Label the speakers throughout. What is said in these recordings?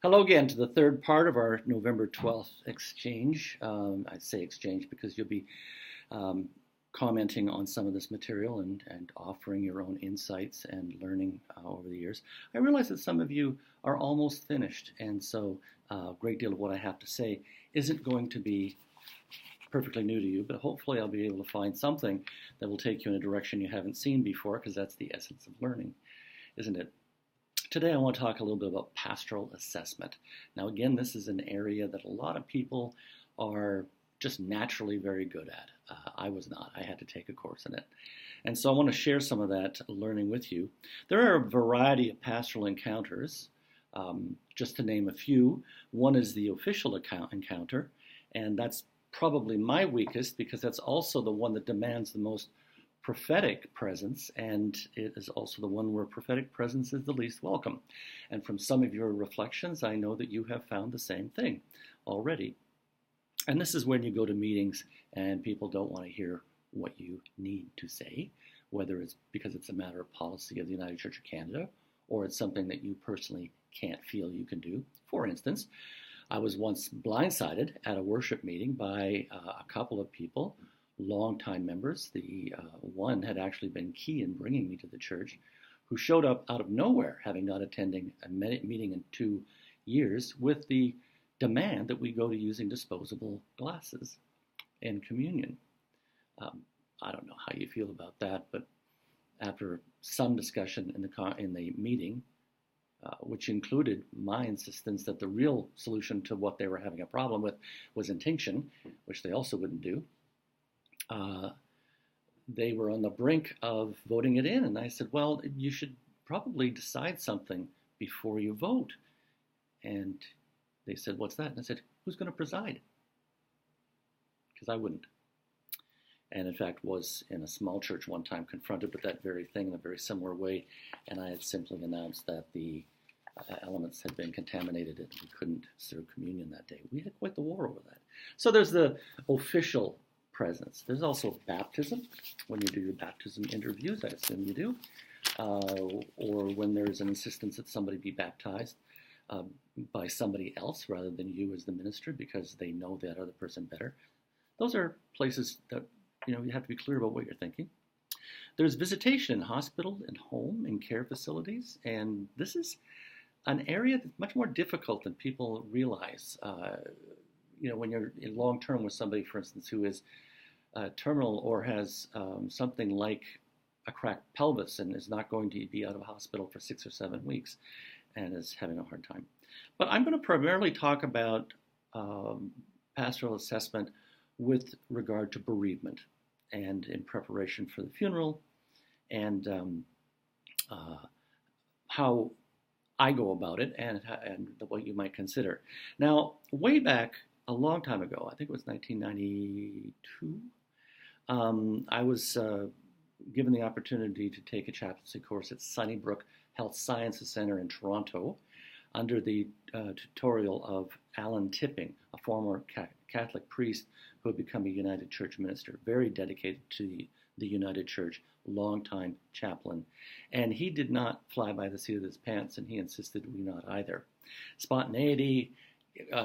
Speaker 1: Hello again to the third part of our November 12th exchange. I'd say exchange because you'll be um, commenting on some of this material and offering your own insights and learning over the years. I realize that some of you are almost finished, and so a great deal of what I have to say isn't going to be perfectly new to you, but hopefully I'll be able to find something that will take you in a direction you haven't seen before, because that's the essence of learning, isn't it? Today I want to talk a little bit about pastoral assessment. Now again, this is an area that a lot of people are just naturally very good at. I was not. I had to take a course in it. And so I want to share some of that learning with you. There are a variety of pastoral encounters. Just to name a few, one is the official encounter, and that's probably my weakest because that's also the one that demands the most prophetic presence, and it is also the one where prophetic presence is the least welcome. And from some of your reflections, I know that you have found the same thing already. And this is when you go to meetings and people don't want to hear what you need to say, whether it's because it's a matter of policy of the United Church of Canada or it's something that you personally can't feel you can do. For instance, I was once blindsided at a worship meeting by a couple of people, longtime members. The one had actually been key in bringing me to the church, who showed up out of nowhere, having not attended a meeting in 2 years, with the demand that we go to using disposable glasses in communion. I don't know how you feel about that, but after some discussion in the meeting, which included my insistence that the real solution to what they were having a problem with was intinction, which they also wouldn't do, they were on the brink of voting it in. And I said, well, you should probably decide something before you vote. And they said, what's that? And I said, who's going to preside? Because I wouldn't. And in fact, was in a small church one time confronted with that very thing in a very similar way. And I had simply announced that the elements had been contaminated and we couldn't serve communion that day. We had quite the war over that. So there's the official presence. There's also baptism, when you do your baptism interviews, I assume you do, or when there's an insistence that somebody be baptized by somebody else rather than you as the minister because they know that other person better. Those are places that you have to be clear about what you're thinking. There's visitation in hospital and home and care facilities, and this is an area that's much more difficult than people realize. When you're in long term with somebody, for instance, who is terminal or has something like a cracked pelvis and is not going to be out of hospital for 6 or 7 weeks and is having a hard time. But I'm going to primarily talk about pastoral assessment with regard to bereavement and in preparation for the funeral and how I go about it and what you might consider. Now, way back a long time ago, I think it was 1992, I was given the opportunity to take a chaplaincy course at Sunnybrook Health Sciences Center in Toronto under the tutorial of Alan Tipping, a former Catholic priest who had become a United Church minister, very dedicated to the United Church, longtime chaplain. And he did not fly by the seat of his pants, and he insisted we not either. Spontaneity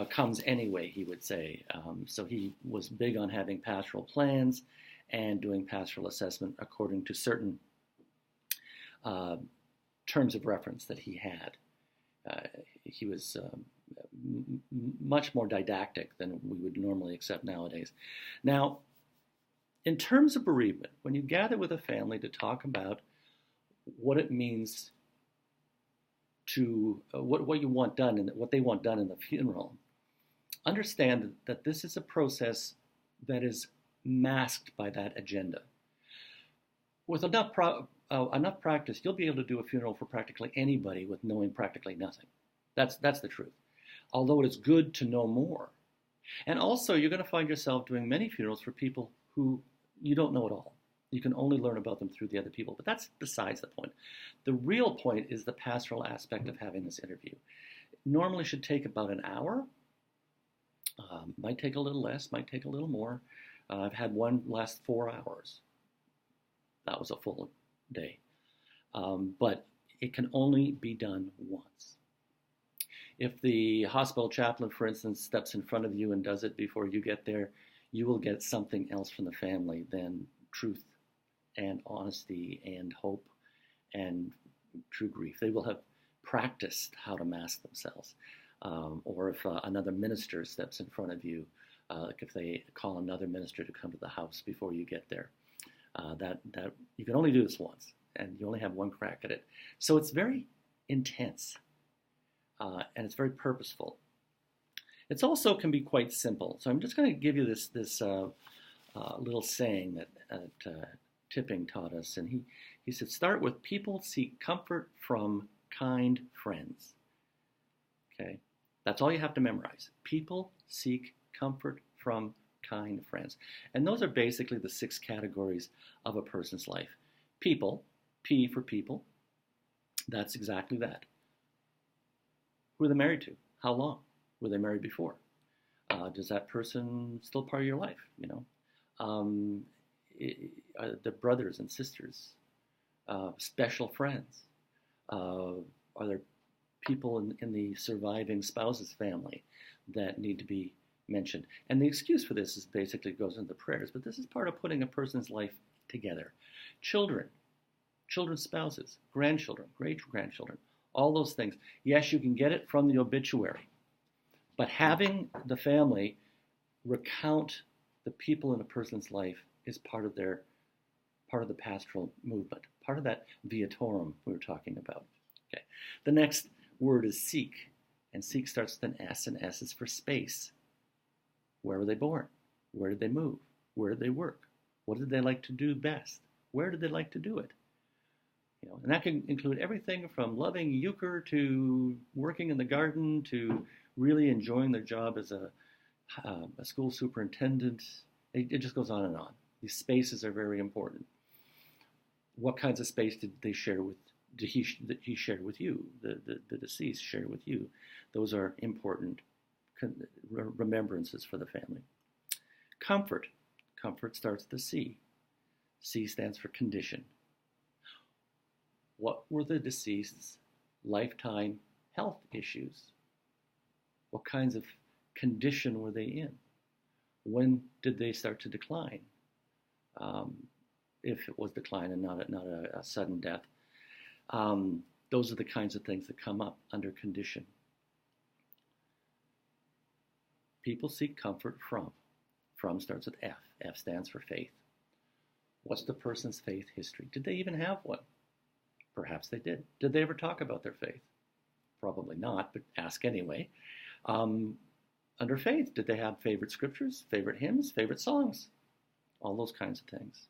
Speaker 1: comes anyway, he would say. So he was big on having pastoral plans and doing pastoral assessment according to certain terms of reference that he had. He was much more didactic than we would normally accept nowadays. Now, in terms of bereavement, when you gather with a family to talk about what it means to what you want done and what they want done in the funeral, understand that this is a process that is masked by that agenda. With enough practice, you'll be able to do a funeral for practically anybody with knowing practically nothing. That's the truth. Although it is good to know more. And also, you're going to find yourself doing many funerals for people who you don't know at all. You can only learn about them through the other people. But that's besides the point. The real point is the pastoral aspect of having this interview. It normally should take about an hour. Might take a little less, might take a little more. I've had one last 4 hours. That was a full day. But it can only be done once. If the hospital chaplain, for instance, steps in front of you and does it before you get there, you will get something else from the family than truth and honesty and hope and true grief. They will have practiced how to mask themselves. Or if another minister steps in front of you, like if they call another minister to come to the house before you get there, that you can only do this once, and you only have one crack at it. So it's very intense, and it's very purposeful. It also can be quite simple. So I'm just going to give you this little saying that Tipping taught us, and he said, start with people seek comfort from kind friends. Okay, that's all you have to memorize. People seek comfort from kind friends. And those are basically the 6 categories of a person's life. People, P for people, that's exactly that. Who are they married to? How long? Were they married before? Does that person still part of your life? You know, the brothers and sisters, special friends. Are there people in the surviving spouse's family that need to be mentioned? And the excuse for this is basically goes into prayers, but this is part of putting a person's life together. Children, children's spouses, grandchildren, great-grandchildren, all those things. Yes, you can get it from the obituary, but having the family recount the people in a person's life is part of the pastoral movement, part of that viatorum we were talking about. Okay. The next word is seek, and seek starts with an S, and S is for space. Where were they born? Where did they move? Where did they work? What did they like to do best? Where did they like to do it? You know, and that can include everything from loving euchre to working in the garden to really enjoying their job as a school superintendent. It just goes on and on. These spaces are very important. What kinds of space did he share with you? The deceased share with you. Those are important remembrances for the family. Comfort. Comfort starts with the C. C stands for condition. What were the deceased's lifetime health issues? What kinds of condition were they in? When did they start to decline? If it was decline and not a sudden death. Those are the kinds of things that come up under condition. People seek comfort from. From starts with F. F stands for faith. What's the person's faith history? Did they even have one? Perhaps they did. Did they ever talk about their faith? Probably not, but ask anyway. Under faith, did they have favorite scriptures, favorite hymns, favorite songs? All those kinds of things.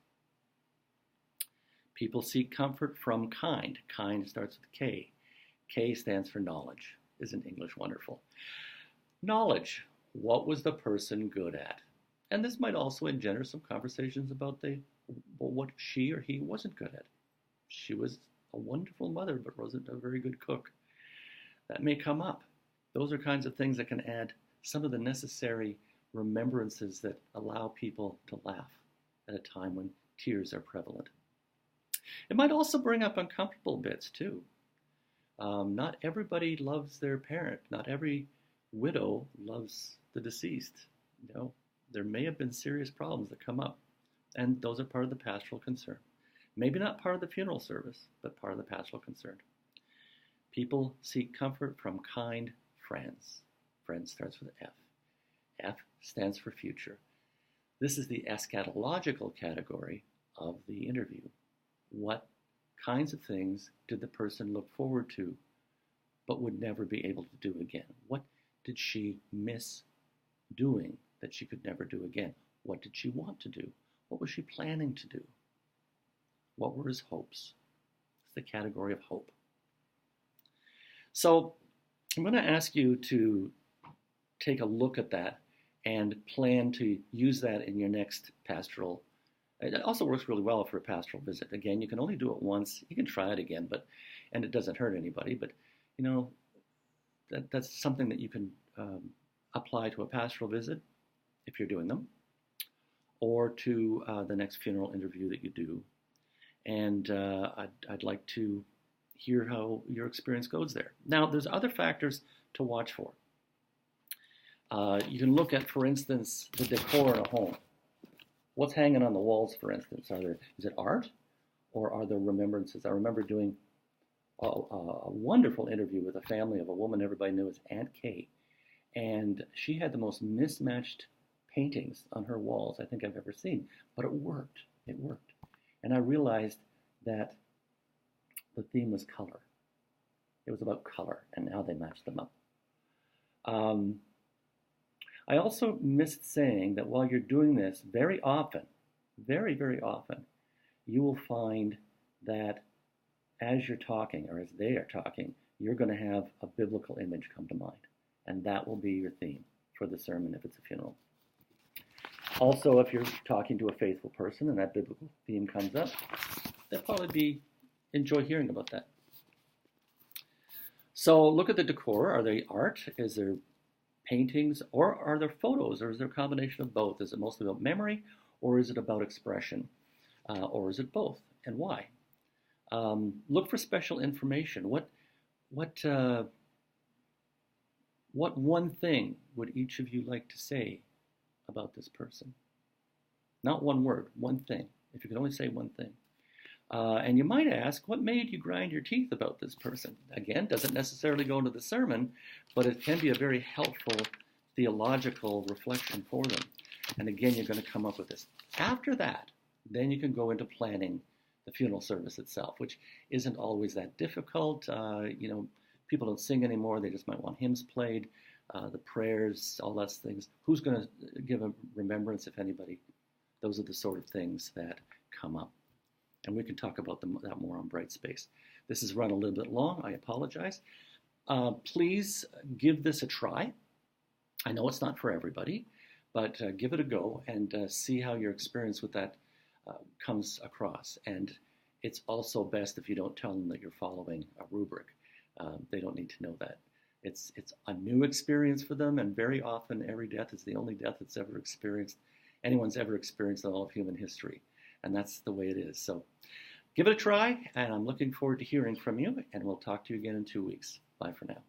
Speaker 1: People seek comfort from kind. Kind starts with K. K stands for knowledge. Isn't English wonderful? Knowledge. What was the person good at? And this might also engender some conversations about what she or he wasn't good at. She was a wonderful mother, but wasn't a very good cook. That may come up. Those are kinds of things that can add some of the necessary remembrances that allow people to laugh at a time when tears are prevalent. It might also bring up uncomfortable bits too. Not everybody loves their parent. Not every widow loves the deceased. You know, there may have been serious problems that come up, and those are part of the pastoral concern. Maybe not part of the funeral service, but part of the pastoral concern. People seek comfort from kind friends. Friend starts with F. F stands for future. This is the eschatological category of the interview. What kinds of things did the person look forward to but would never be able to do again? What did she miss doing that she could never do again? What did she want to do? What was she planning to do? What were his hopes? It's the category of hope. So I'm going to ask you to take a look at that and plan to use that in your next pastoral. It also works really well for a pastoral visit. Again, you can only do it once. You can try it again, and it doesn't hurt anybody. But you know, that's something that you can apply to a pastoral visit if you're doing them, or to the next funeral interview that you do. And I'd like to hear how your experience goes there. Now, there's other factors to watch for. You can look at, for instance, the decor in a home. What's hanging on the walls, for instance? Is it art or are there remembrances? I remember doing a wonderful interview with a family of a woman everybody knew as Aunt Kay. And she had the most mismatched paintings on her walls I think I've ever seen. But it worked. It worked. And I realized that the theme was color. It was about color and how they matched them up. I also missed saying that while you're doing this, very often, very, very often, you will find that as you're talking or as they are talking, you're going to have a biblical image come to mind. And that will be your theme for the sermon if it's a funeral. Also, if you're talking to a faithful person and that biblical theme comes up, they'll probably enjoy hearing about that. So look at the decor. Are they art? Is there paintings? Or are there photos? Or is there a combination of both? Is it mostly about memory? Or is it about expression? Or is it both? And why? Look for special information. What one thing would each of you like to say about this person? Not one word, one thing. If you could only say one thing. And you might ask, what made you grind your teeth about this person? Again, doesn't necessarily go into the sermon, but it can be a very helpful theological reflection for them. And again, you're going to come up with this. After that, then you can go into planning the funeral service itself, which isn't always that difficult. People don't sing anymore. They just might want hymns played, the prayers, all those things. Who's going to give a remembrance, if anybody? Those are the sort of things that come up. And we can talk about that more on Bright Space. This has run a little bit long. I apologize. Please give this a try. I know it's not for everybody, but give it a go and see how your experience with that comes across. And it's also best if you don't tell them that you're following a rubric. They don't need to know that. It's a new experience for them, and very often every death is the only death that's anyone's ever experienced in all of human history. And that's the way it is. So give it a try, and I'm looking forward to hearing from you, and we'll talk to you again in 2 weeks. Bye for now.